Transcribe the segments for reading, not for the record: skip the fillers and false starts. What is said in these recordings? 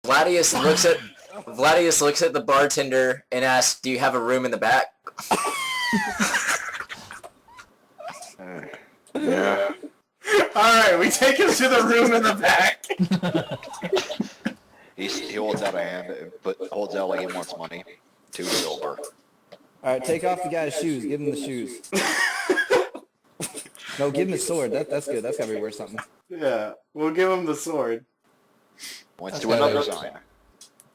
Vladius looks at the bartender and asks, "Do you have a room in the back?" Yeah. Alright, we take him to the room in the back. He holds out a hand, but holds out like he wants money. 2 silver. Alright, take off the guy's shoes. Give him the shoes. No, give him the sword. That's good. That's gotta be worth something. Yeah, we'll give him the sword. Points to another sign.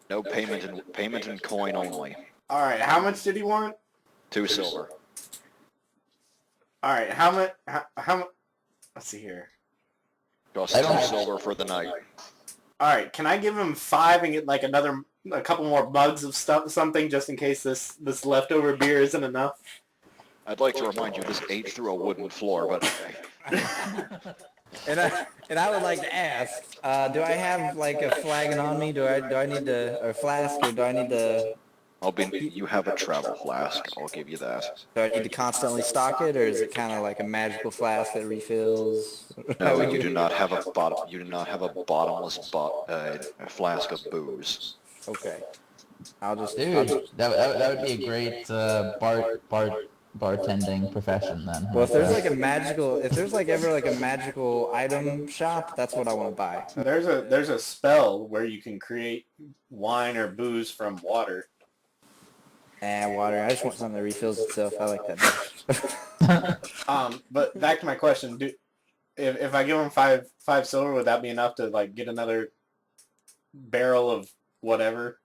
No payment in coin only. Alright, how much did he want? 2 silver. Alright, how much? How much? Let's see here. Costs 2 silver for the night. Alright, can I give him 5 and get like a couple more mugs of something, just in case this leftover beer isn't enough? I'd like to remind you, this ate through a wooden floor, but And I would like to ask, do I have like a flagon on me? Do I need to, or a flask, or do I need to? you have a travel flask. I'll give you that. Do I need to constantly stock it, or is it kind of like a magical flask that refills? No, you do not have a bottomless flask of booze. Okay. Dude, that would be a great bartending profession then. Well, if there's like a magical, if there's like ever like a magical item shop, that's what I want to buy. There's a spell where you can create wine or booze from water. And water. I just want something that refills itself. I like that. But back to my question: if I give him five silver, would that be enough to like get another barrel of whatever?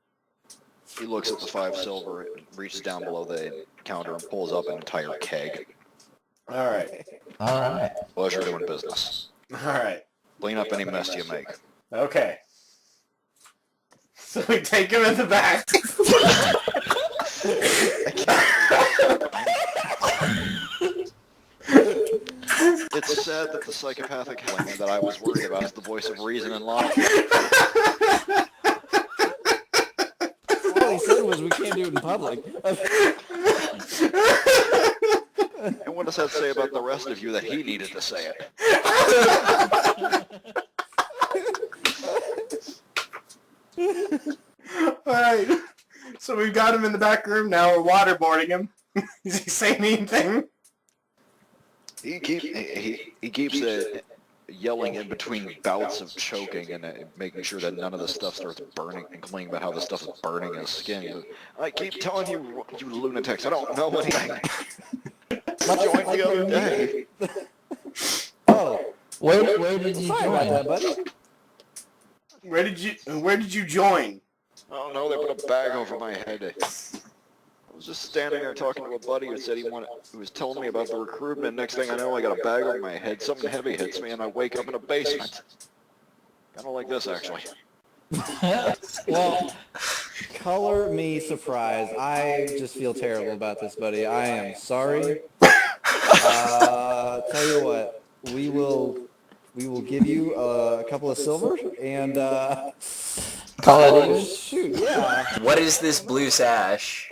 He looks at the 5 silver, reaches down below the counter, and pulls up an entire keg. All right. Pleasure doing business. All right. Clean up any mess you make. Okay. So we take him in the back. It's sad that the psychopathic element that I was worried about is the voice of reason and logic. All he said was we can't do it in public. And what does that say about the rest of you that he needed to say it? Alright. So we've got him in the back room now. We're waterboarding him. Is he saying anything? He keeps yelling in between bouts of choking and making sure that none of the stuff starts burning and complaining about how the stuff is burning his skin. I keep telling you, you lunatics, I don't know anything. I joined the other day. Oh, Where did you sorry about that, join? buddy. Where did you join? I don't know, they put a bag over my head. I was just standing there talking to a buddy who said he was telling me about the recruitment. Next thing I know, I got a bag over my head, something heavy hits me, and I wake up in a basement. Kind of like this, actually. Well, color me surprised. I just feel terrible about this, buddy. I am sorry. Tell you what, we will give you a couple of silver and Call it even? shoot, yeah. What is this blue sash?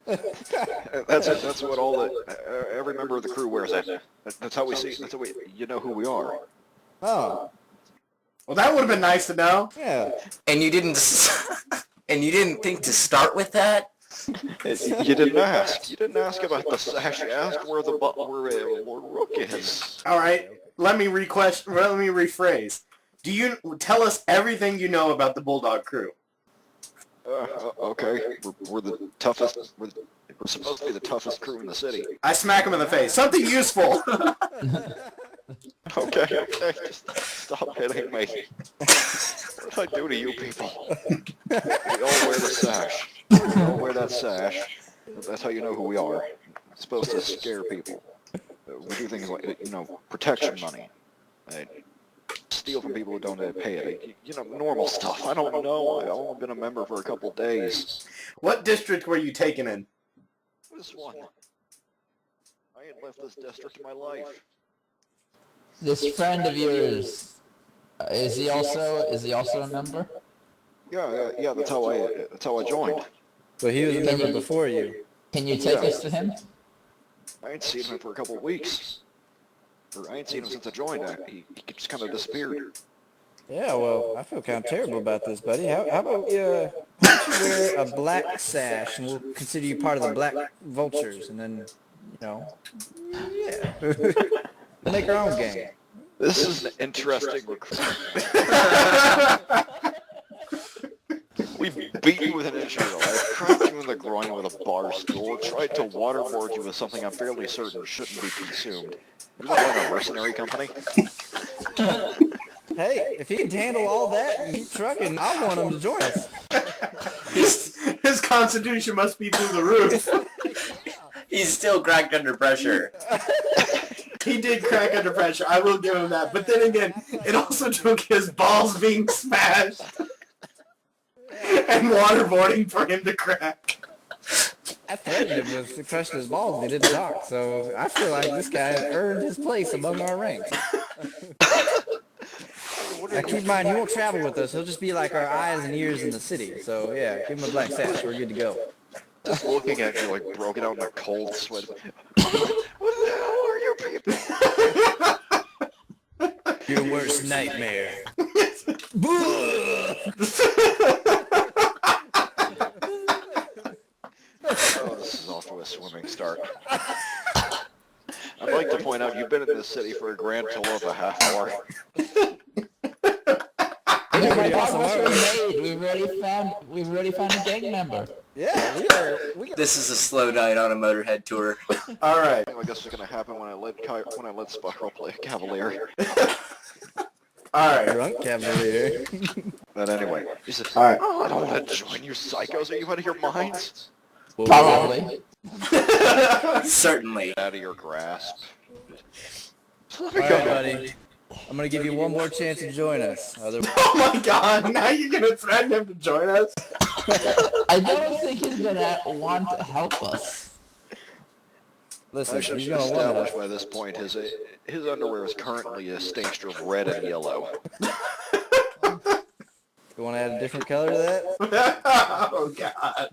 That's what every member of the crew wears. That's how we see. You know who we are. Oh, Well, that would have been nice to know. yeah. And you didn't think to start with that? You didn't ask. You didn't ask about the sash. You asked where Lord Rook is. All right. Let me rephrase. Do you tell us everything you know about the Bulldog crew? Okay. We're the toughest. We're supposed to be the toughest crew in the city. I smack him in the face. Something useful. Okay. Just stop hitting me. What did I do to you people? We all wear the sash. We all wear that sash. That's how you know who we are. It's supposed to scare people. We do things like, protection money. Steal from people who don't pay it. Normal stuff. I don't know. I've only been a member for a couple days. What district were you taken in? This one. I ain't left this district in my life. This friend of yours, is he also a member? Yeah. That's how I joined. But he was a member before you. Can you take us to him? I ain't seen him for a couple of weeks. I ain't seen him since I joined. He just kind of disappeared. Yeah, well, I feel kind of terrible about this, buddy. How about how about you wear a black sash, and we'll consider you part of the Black Vultures, and then, yeah, we'll make our own gang. This is an interesting recruitment. We've beaten you with an inch of I've cracked you in the groin with a bar stool, tried to waterboard you with something I'm fairly certain shouldn't be consumed. You're not like a mercenary company? Hey, if he can handle all that and keep trucking, I want him to join us. His constitution must be through the roof. He's still cracked under pressure. He did crack under pressure. I will give him that. But then again, it also took his balls being smashed and waterboarding for him to crack. I threatened him with crushing his balls and he didn't talk, so I feel like this guy earned his place among our ranks. Now keep in mind, he won't travel with us. He'll just be like our eyes and ears in the city. So yeah, give him a black sash. We're good to go. Just looking at you like broken out in a cold sweat. What the hell are you people? Your worst nightmare. Oh, this is off to a swimming start. I'd like to point out you've been in this city for a grand total of a half hour. Yeah, my pretty awesome, progress aren't was made. We've already found a gang member. Yeah, we are. This is a slow night on a Motorhead tour. All right. I guess it's gonna happen when I let Spiral play Cavalier. All right. Drunk Cavalier. But anyway, he said, All right. "Oh, I don't want to join you psychos. Are you out of your minds? Probably. Certainly. Out of your grasp." So let me All go. right, buddy. I'm gonna give you one more chance to join us. Oh my God! Now you're gonna threaten him to join us? I don't think he's gonna want to help us. Listen, I should he's gonna want establish us. by this point his underwear is currently a tincture of red and yellow. You want to add a different color to that? Oh God!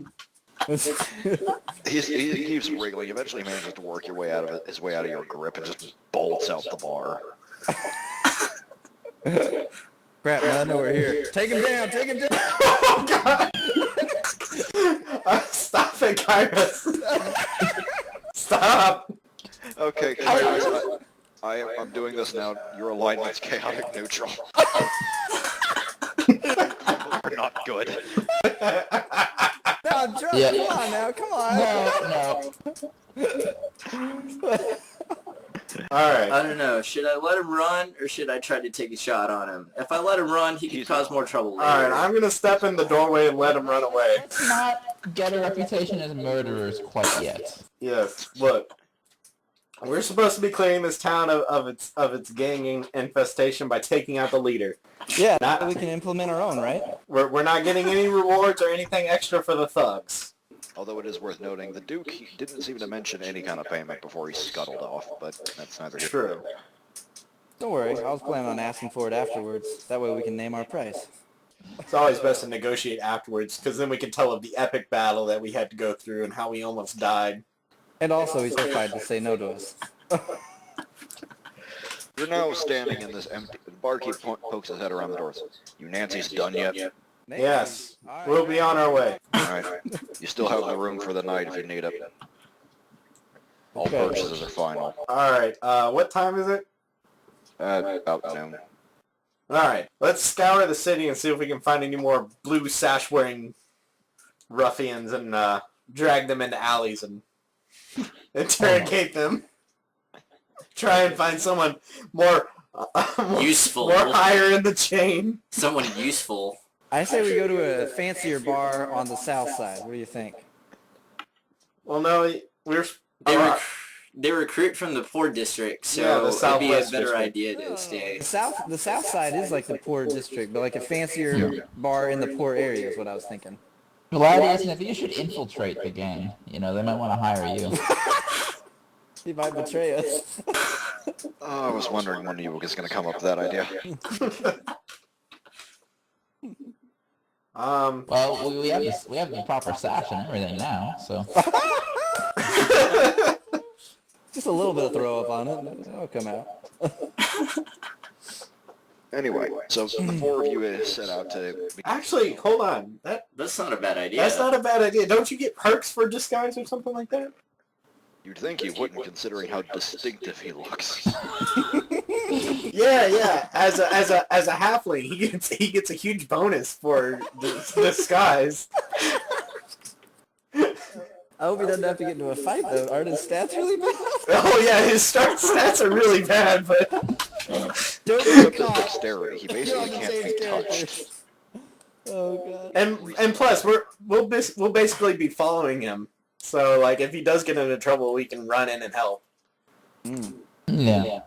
He keeps wriggling. Eventually, he manages to work his way out of your grip and just bolts out the bar. Crap, man, I know we're here. Take him down, take him down! Oh God! Stop it, Kairos! Stop! Okay, Kairos, I'm doing this now. Your alignment's chaotic neutral. You're not good. No, drunk, Yeah. come on now, come on! No. All right. I don't know. Should I let him run or should I try to take a shot on him? If I let him run, he could cause more trouble later. All right. I'm gonna step in the doorway and let him run away. Let's not get a reputation as murderers quite yet. Yes. Look, we're supposed to be clearing this town of its ganging infestation by taking out the leader. Yeah, now we can implement our own, right? We're not getting any rewards or anything extra for the thugs. Although it is worth noting, the Duke didn't seem to mention any kind of payment before he scuttled off, but that's neither here nor True. there. Don't worry, I was planning on asking for it afterwards. That way we can name our price. It's always best to negotiate afterwards, because then we can tell of the epic battle that we had to go through and how we almost died. And also, he's terrified to say no to us. You're now standing in this empty... The barkeep pokes his head around the door. You Nancy's done yet? Yes. We'll be on our way. Alright. You still have the room for the night if you need it. All Okay. purchases are final. All right. What time is it? About noon. All right. Let's scour the city and see if we can find any more blue sash-wearing ruffians and drag them into alleys and interrogate them. Try and find someone more Useful. more higher in the chain. Someone useful. I say we go to a fancier bar on the south side. What do you think? Well, no, we're They recruit from the poor district, so Yeah, the it'd be a Southwest better district. idea to stay. The south side is like the poor district, but like a fancier bar in the poor area is what I was thinking. Gladius, if you should infiltrate the gang, they might want to hire you. He might betray us. Oh, I was wondering when you was going to come up with that idea. Well, we have the proper sash and everything now, so. Just a little bit of throw up on it, and it'll come out. Anyway, so the four of you set out to... Actually, hold on. That's not a bad idea. That's not a bad idea. Don't you get perks for disguise or something like that? You'd think he wouldn't, considering how distinctive he looks. Yeah. As a halfling, he gets a huge bonus for disguise. I hope he doesn't have to get into a fight though. Are his stats really bad? Oh yeah, his start stats are really bad, but Don't Except get his caught. dexterity, he basically can't be touched. Oh god. and plus we'll basically be following him. So like if he does get into trouble, we can run in and help. Yeah.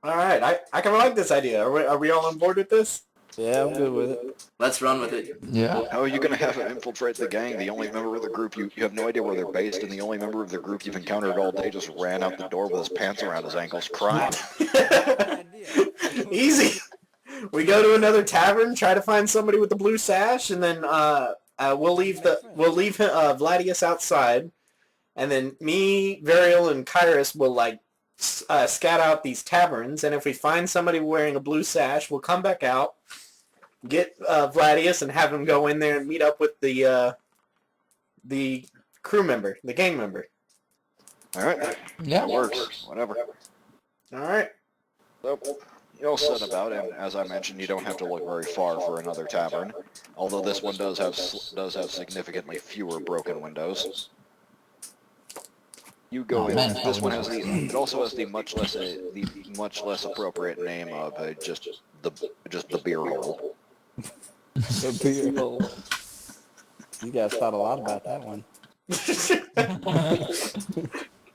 All right, I kind of like this idea. Are we all on board with this? Yeah, I'm good with it. Let's run with it. Yeah. How are you going to have him infiltrate the gang? The only member of the group, you have no idea where they're based, and the only member of the group you've encountered all day just ran out the door with his pants around his ankles crying. Easy. We go to another tavern, try to find somebody with the blue sash, and then we'll leave Vladius outside, and then me, Varial, and Kyrus will scat out these taverns, and if we find somebody wearing a blue sash, we'll come back out, get Vladius, and have him go in there and meet up with the crew member, the gang member. All right, Yeah. that works. Whatever. All right. So, you all set about, and as I mentioned, you don't have to look very far for another tavern. Although this one does have significantly fewer broken windows. You go in. man. This one has it also has the much less appropriate name of just the beer hole. The beer hole. You guys thought a lot about that one.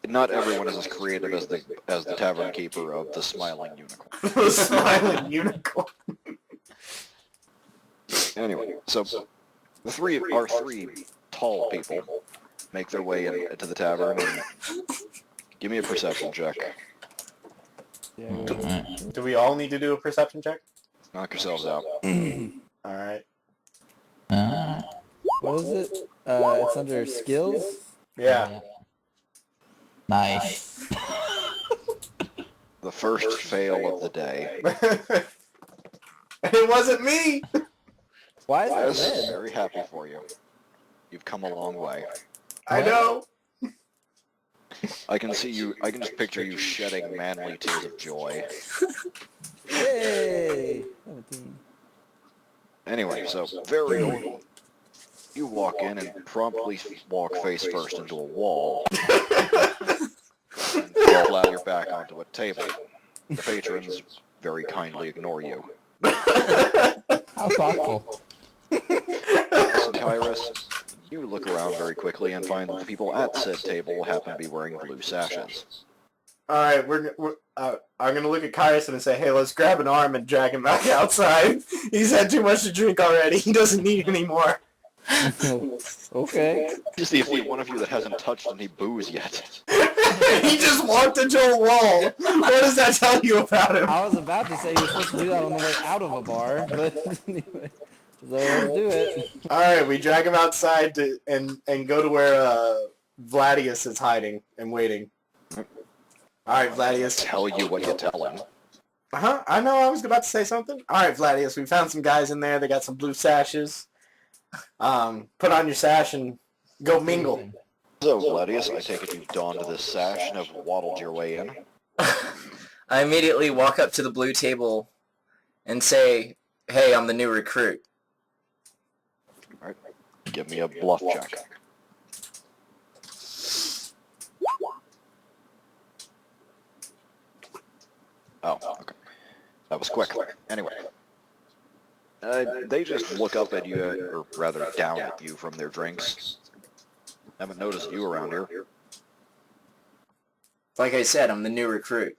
Not everyone is as creative as the tavern keeper of the Smiling Unicorn. The smiling unicorn. Anyway, so our three tall people make their way into the tavern and give me a perception check. Yeah, Do we all need to do a perception check? Knock yourselves out. All right. what is it? It's under skills? Yeah. Nice. The first fail of the day. It wasn't me. Why is Yes, it red? very happy for you. You've come a long way. I know. I can just picture you shedding manly tears of joy. Yay! 17. Anyway, so you walk in and promptly walk face first into a wall. And fall out your back onto a table. The patrons very kindly ignore you. How thoughtful. Tyrus, you look around very quickly and find that the people at said table happen to be wearing blue sashes. All right, I'm gonna look at Kyrus and say, "Hey, let's grab an arm and drag him back outside. He's had too much to drink already. He doesn't need any more." Okay. Just the only one of you that hasn't touched any booze yet. He just walked into a wall. What does that tell you about him? I was about to say you're supposed to do that on the way out of a bar, but anyway. So let's do it. All right, we drag him outside and go to where Vladius is hiding and waiting. All right, Vladius. Tell you what you tell him. I know I was about to say something. All right, Vladius, we found some guys in there. They got some blue sashes. Put on your sash and go mingle. So, Gladius, I take it you've donned this sash and have waddled your way in. I immediately walk up to the blue table and say, "Hey, I'm the new recruit." Alright, give me a bluff check. Oh, okay. That was quick. Anyway. They just look up at you, or rather down at you from their drinks. Haven't noticed you around here. Like I said, I'm the new recruit.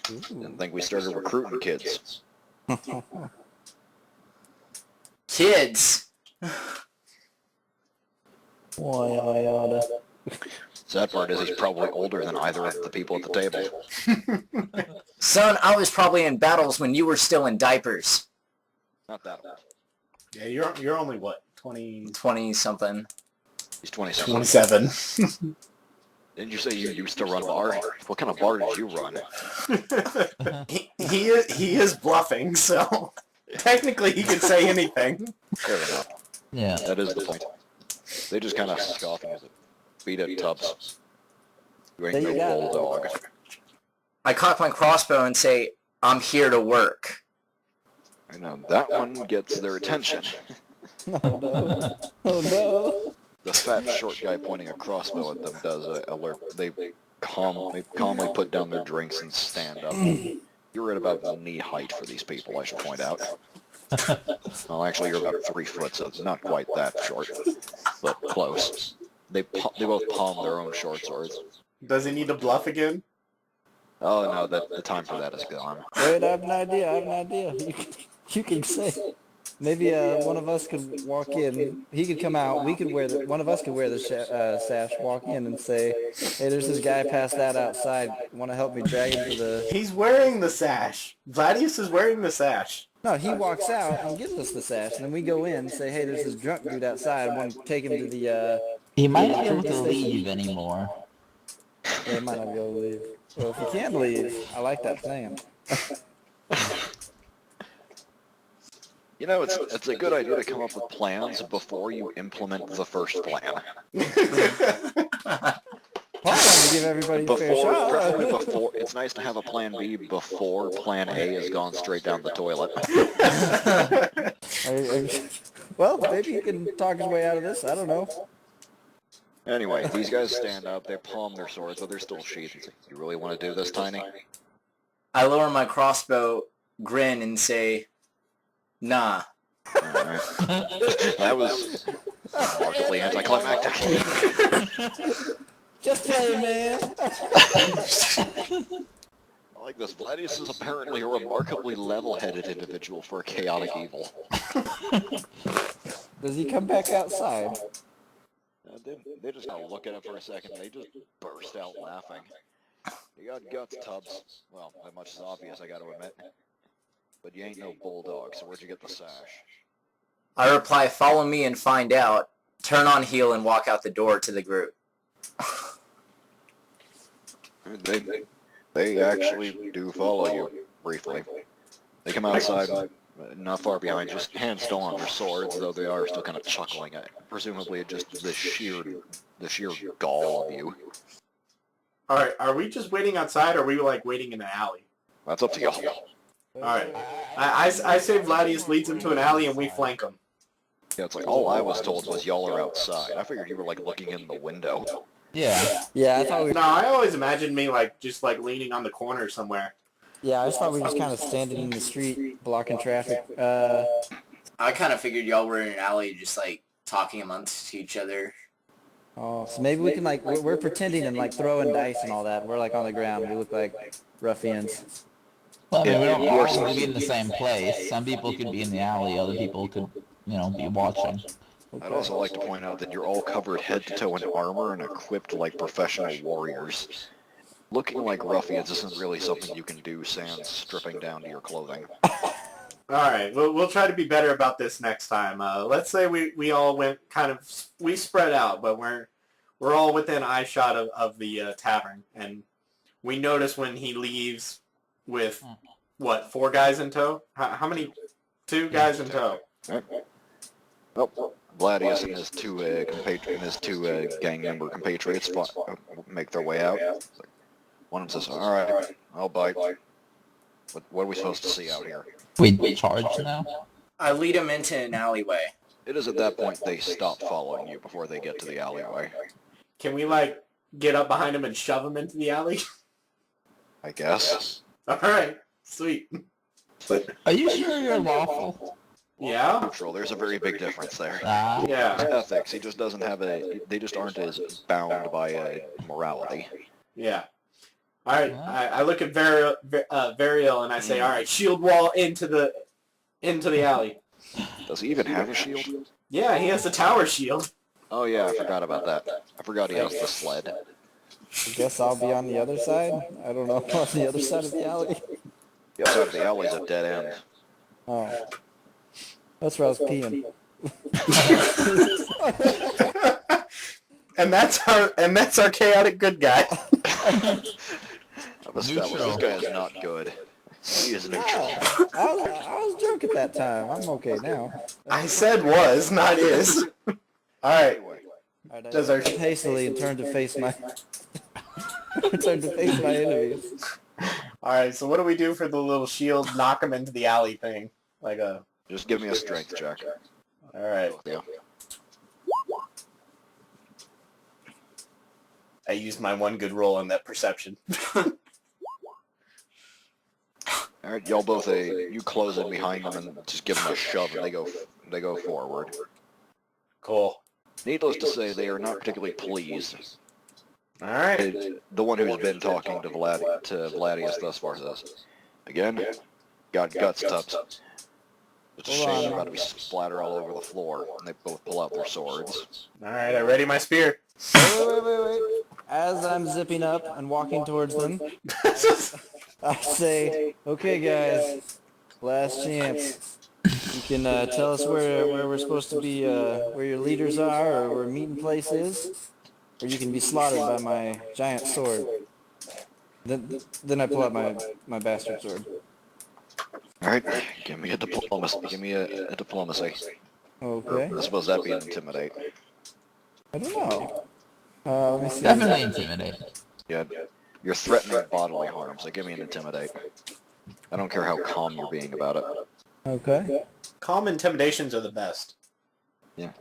Didn't think we started recruiting kids. Kids! Why I oughta. Sad part is he's probably older than either of the people at the table. Son, I was probably in battles when you were still in diapers. Not that old. Yeah, you're only what, 20, 20-something. He's 27. 27. Didn't you say you used to run bar? What kind of bar did you run? he is bluffing, so technically he can say anything. Fair enough. Yeah. That is the point. They just kind of scoff and use it. Beat it, Tubbs. You ain't There you no go. bulldog. I cock my crossbow and say, I'm here to work. I know, that one gets their attention. Oh no. Oh no. The fat, short guy pointing a crossbow at them does alert. They calmly put down their drinks and stand up. You're at about knee height for these people, I should point out. Well, actually, you're about 3 foot, so it's not quite that short, but close. They both palm their own short swords. Does he need to bluff again? Oh no, the time for that is gone. Wait, I have an idea. You can say. Maybe one of us could walk in. He could come out. We could wear the. One of us could wear the sash. Walk in and say, "Hey, there's this guy passed out outside. Want to help me drag him to the?" He's wearing the sash. Gladius is wearing the sash. No, he walks out and gives us the sash, and then we go in and say, "Hey, there's this drunk dude outside. Want to take him to the?" He might not be able to leave anymore. Yeah, he might not be able to leave. Well, if he can leave, I like that plan. You know, it's a good idea to come up with plans before you implement the first plan. Well, I wanted to give everybody a fair Preferably shot. before. It's nice to have a plan B before plan A has gone straight down the toilet. Well, maybe he can talk his way out of this. I don't know. Anyway, these guys stand up, they palm their swords, but they're still sheathed. And say, you really want to do this, Tiny? I lower my crossbow, grin, and say, nah. Alright. That was markedly anticlimactic. Just play, man. I like this. Gladius is apparently a remarkably level-headed individual for a chaotic evil. Does he come back outside? They just kind of look at him for a second, and they just burst out laughing. You got guts, Tubbs. Well, that much is obvious, I gotta admit. But you ain't no bulldog, so where'd you get the sash? I reply, follow me and find out. Turn on heel and walk out the door to the group. They actually do follow you, briefly. They come outside, not far behind, just hands still on their swords, though they are still kind of chuckling at, presumably just the sheer gall of you. Alright, are we just waiting outside, or are we, like, waiting in an alley? That's up to y'all. Alright. I say Gladius leads him to an alley and we flank him. Yeah, it's like, all I was told was y'all are outside. I figured you were, like, looking in the window. Yeah. Yeah, I thought we. No, I always imagined me, like, just, like, leaning on the corner somewhere. Yeah, I just thought we were just kind of standing in the street, blocking traffic. I kind of figured y'all were in an alley just, like, talking amongst each other. Oh, so maybe we can like we're pretending and like throwing dice and all that. We're like on the ground. We look like ruffians. Well, I mean, we don't Yeah, all have to be in the same place. Some people could be in the alley. Other people could, be watching. I'd also like to point out that you're all covered head to toe in armor and equipped like professional warriors. Looking like ruffians isn't really something you can do sans stripping down to your clothing. Alright, we'll try to be better about this next time. Let's say we all went we spread out, but we're all within eyeshot of the tavern, and we notice when he leaves with, 4 guys in tow? How many? 2 guys in tow. Oh, Gladius and his two gang member compatriots make their way out. Like, one of them says, "Alright, I'll bite. What are we supposed to see out here?" We charge now? I lead him into an alleyway. It is at that point they stop following you before they get to the alleyway. Can we, like, get up behind him and shove him into the alley? I guess. Alright, sweet. Are you sure you're lawful? Yeah? Neutral. There's a very big difference there. Ah. Yeah. Ethics. He just doesn't have they just aren't as bound by morality. Yeah. Alright, I look at Variel and I say, alright, shield wall into the alley. Does he even have a shield? Yeah, he has the tower shield. Oh yeah, I forgot about that. I forgot he has the sled. I guess I'll be on the other side. I don't know, on the other side of the alley. The other side of the alley's a dead end. Oh, that's where I was peeing. And that's our chaotic good guy. I've established this guy is not good. He is neutral. I was drunk at that time. I'm okay now. I said was, not is. Alright. Anyway, Alright, I Does our- left hastily and turned to face my enemies. Alright, so what do we do for the little shield knock him into the alley thing? Like a... just give me a strength check. Alright. Yeah. I used my one good roll on that perception. Alright, y'all both you close in behind them and just give them a shove and they go forward. Cool. Needless to say, they are not particularly pleased. Alright. The one who's been talking to Vladius thus far says, again, got guts, Tubbs. It's a shame they're about to be splattered all over the floor, and they both pull out their swords. Alright, I ready my spear. Wait. As I'm zipping up and walking towards them, I say, okay guys, last chance. You can tell us where we're supposed to be, where your leaders are, or where meeting place is, or you can be slaughtered by my giant sword. Then I pull out my bastard sword. Alright, give me a diplomacy. Give me a diplomacy. Okay. I suppose that'd be an intimidate. I don't know. Let me see. Definitely intimidate. Yeah, you're threatening bodily harm, so give me an intimidate. I don't care how calm you're being about it. Okay. Calm intimidations are the best.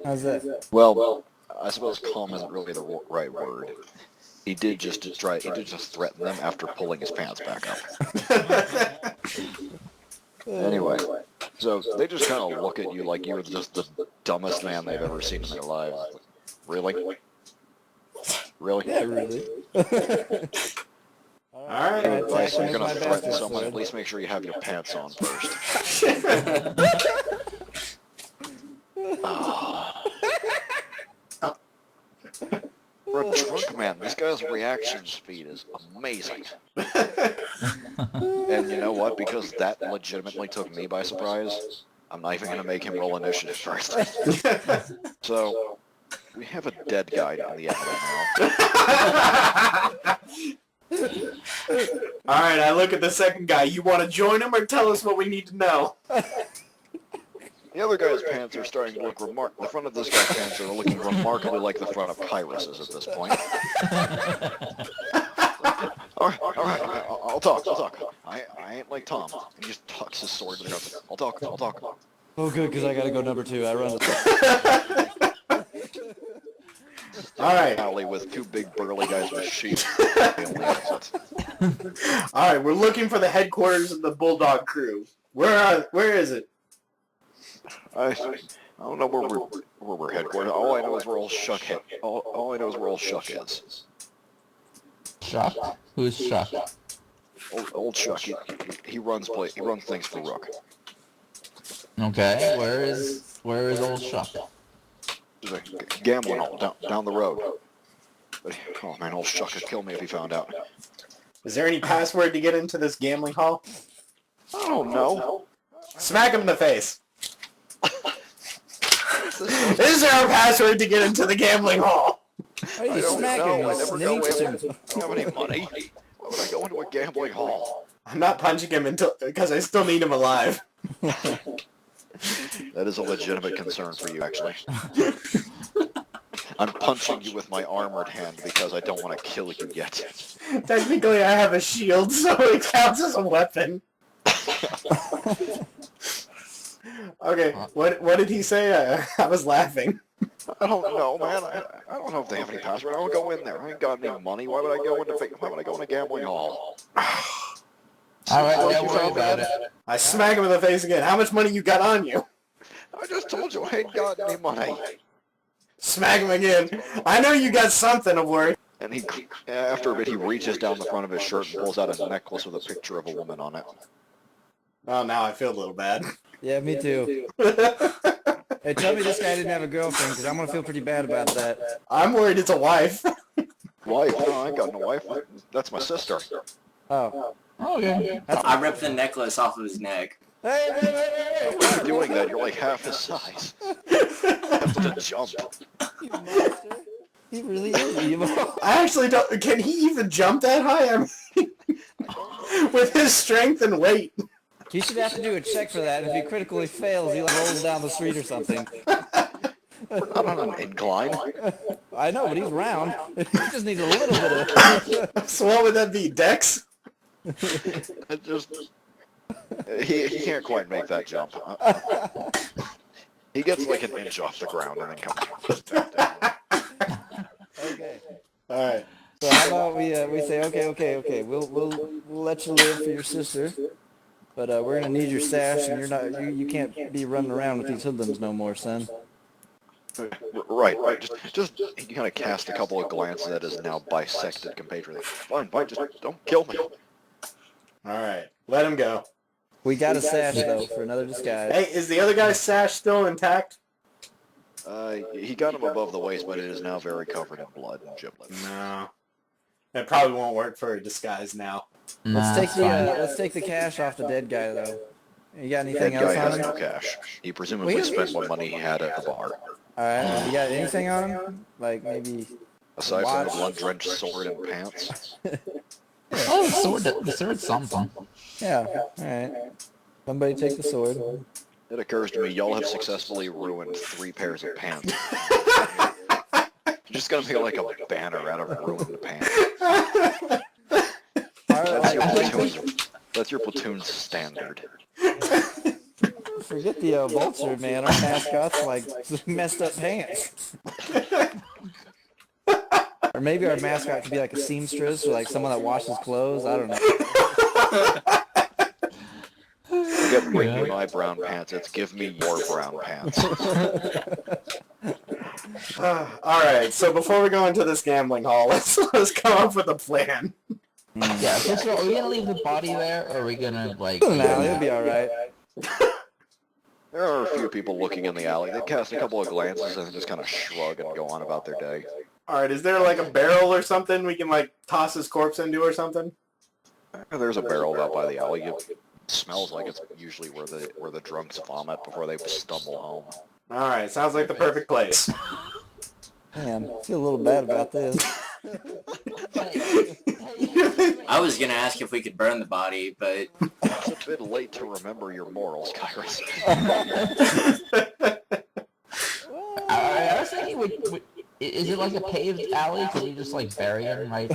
How's that? Well, I suppose calm isn't really the right word. He did just threaten them after pulling his pants back up. Anyway, so they just kind of look at you like you're just the dumbest man they've ever seen in their lives. Really? Really? Yeah, really. Alright. Advice, Attack you're him gonna with my threaten bastard someone, sword. at least make sure you have your pants on first. For a drunk man, this guy's reaction speed is amazing. And you know what? Because that legitimately took me by surprise, I'm not even gonna make him roll initiative first. So, we have a dead guy in the alley now. Alright, I look at the second guy. You want to join him or tell us what we need to know? The other guy's pants are starting to look the front of this guy's pants are looking remarkably like the front of Kyrus's at this point. Alright, I'll talk. I ain't like Tom. He just tucks his sword to the ground. I'll talk. Oh, good, because I gotta go number 2. I run. Alright. Alley with two big burly guys with sheep. Alright, we're looking for the headquarters of the Bulldog crew. Where is it? I don't know where we're headquartered. All I know is where old Shuck All I know is where old Shuck is. Shuck? Who's Shuck? Old Shuck. He runs things for Rook. Okay, where is old Shuck? There's a gambling hall down the road. But, oh man, old Shuck could kill me if he found out. Is there any password to get into this gambling hall? I don't know. Smack him in the face. Is there a password to get into the gambling hall? Why are I you don't smacking know. me? I never go in. Snakes I and- don't have any money. Why would I go into a gambling hall? I'm not punching him because I still need him alive. That is a legitimate concern for you, actually. I'm punching you with my armored hand because I don't want to kill you yet. Technically, I have a shield, so it counts as a weapon. Okay, what did he say? I was laughing. I don't know, man. I don't know if they have any password. I don't go in there. I ain't got any money. Why would I go in a gambling hall? Alright, Well, don't you worry found about that? it. I smack him in the face again. How much money you got on you? I just told you I ain't got any money. Smack him again. I know you got something of worth. And after a bit, he reaches down the front of his shirt and pulls out a necklace with a picture of a woman on it. Oh, now I feel a little bad. Yeah, me too. Hey, tell me this guy didn't have a girlfriend, because I'm gonna feel pretty bad about that. I'm worried it's a wife. Wife? No, I ain't got no wife. That's my sister. Oh. Okay. I ripped the necklace off of his neck. Hey, Why are you doing that? You're like half his size. That's such a jump. you monster. He really is evil. I actually don't. Can he even jump that high? I mean, with his strength and weight. He should have to do a check for that. If he critically fails, he like rolls down the street or something. We're not on an incline. I know, but he's round. He just needs a little bit of... So what would that be? Dex? It just he can't quite make that jump. He gets like an inch off the ground and then comes back down. Okay. All right. So how about we say, okay, we'll let you live for your sister, but we're gonna need your stash, and you can't be running around with these hoodlums no more, son. Right. Just he kind of cast a couple of glances at his now bisected compatriot. Fine, just don't kill me. All right. Let him go. We got a stash though for another disguise. Hey, is the other guy's sash still intact? He got him above the waist, but it is now very covered in blood and giblets. No. That probably won't work for a disguise now. Nah, Let's it's fine. take the cash off the dead guy though. You got That anything else guy has on no him? cash. He presumably spent what money he had at the bar. All right. You got anything on him? Like maybe. Aside from the Watch. blood-drenched sword and pants. Oh, the sword's something. Yeah. All right. Somebody take the sword. It occurs to me, y'all have successfully ruined 3 pairs of pants. You're just gonna make like a banner out of ruined pants. That's your platoon's standard. Forget the vulture, man. Our mascot's like messed up pants. Or maybe our mascot could be like a seamstress or like someone that washes clothes. I don't know. Forget bring me my brown pants, it's give me your brown pants. All right. So before we go into this gambling hall, let's come up with a plan. Yeah, first of all, are we gonna leave the body there, or are we gonna, like... No, it'll be all right. There are a few people looking in the alley. They cast a couple of glances and just kind of shrug and go on about their day. All right. Is there like a barrel or something we can like toss his corpse into or something? There's a barrel out by the alley. It smells like it's usually where the drunks vomit before they stumble home. All right. Sounds like the perfect place. Man, I feel a little bad about this. I was gonna ask if we could burn the body, but It's a bit late to remember your morals, Kairos. I was thinking, is it like a paved alley? Can we just, like, bury him, right?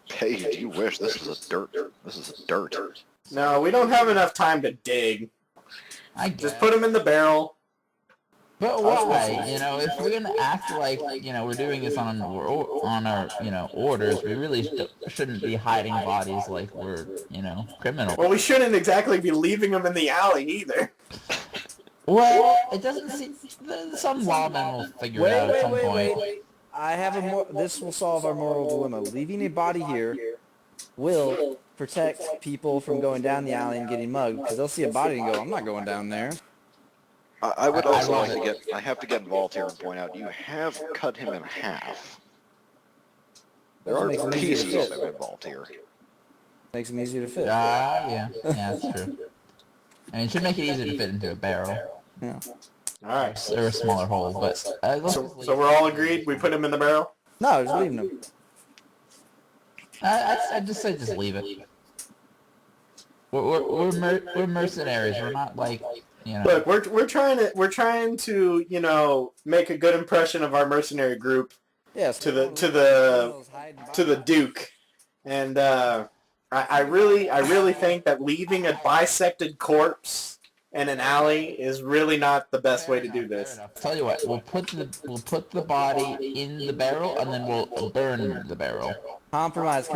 Page, you wish. This is dirt. No, we don't have enough time to dig. I guess. Just put him in the barrel. But why? You know, if we're gonna act like, you know, we're doing this on our, you know, orders, we really shouldn't be hiding bodies like we're, you know, criminals. Well, we shouldn't exactly be leaving him in the alley either. Well, it doesn't seem... Some lawman will figure it out at some point. Wait. I have this will solve our moral dilemma. Leaving a body here will protect people from going down the alley and getting mugged, because they'll see a body and go, I'm not going down there. I would also love like to I have to get involved here and point out, you have cut him in half. There are Makes him easier to pieces of fit. him involved here. Makes them easier to fit. Yeah, that's true. I mean, it should make it easier to fit into a barrel. Yeah. All right. Or a smaller hole, but... let's just leave So we're all agreed. We put him in the barrel. No, just leaving them. I'd just say just leave it. We're mercenaries. We're not like, you know... Look, we're trying to make a good impression of our mercenary group Yes. to the Duke, and I really think that leaving a bisected corpse in an alley is really not the best way to do this. Tell you what, we'll put the body in the barrel and then we'll burn the barrel. Compromise.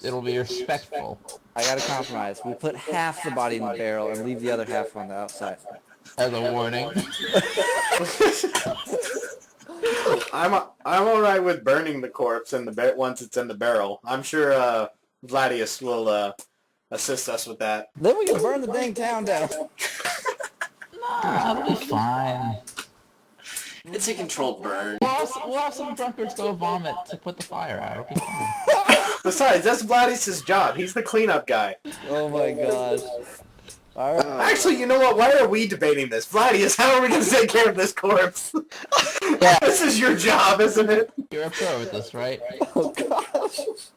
It'll be respectful. I got to compromise. We put half the body in the barrel and leave the other half on the outside. As a warning. I'm all right with burning the corpse once it's in the barrel. I'm sure Gladius will assist us with that. Then we can burn the dang town down. Nah, it'll be fine. it's a controlled burn. We'll have some drunkards go vomit to put the fire out. It'll be fine. Besides, that's Gladius' job. He's the cleanup guy. Oh my gosh. All right. Actually, you know what? Why are we debating this? Vladius, how are we going to take care of this corpse? Yeah. This is your job, isn't it? You're a pro with this, right? Oh gosh.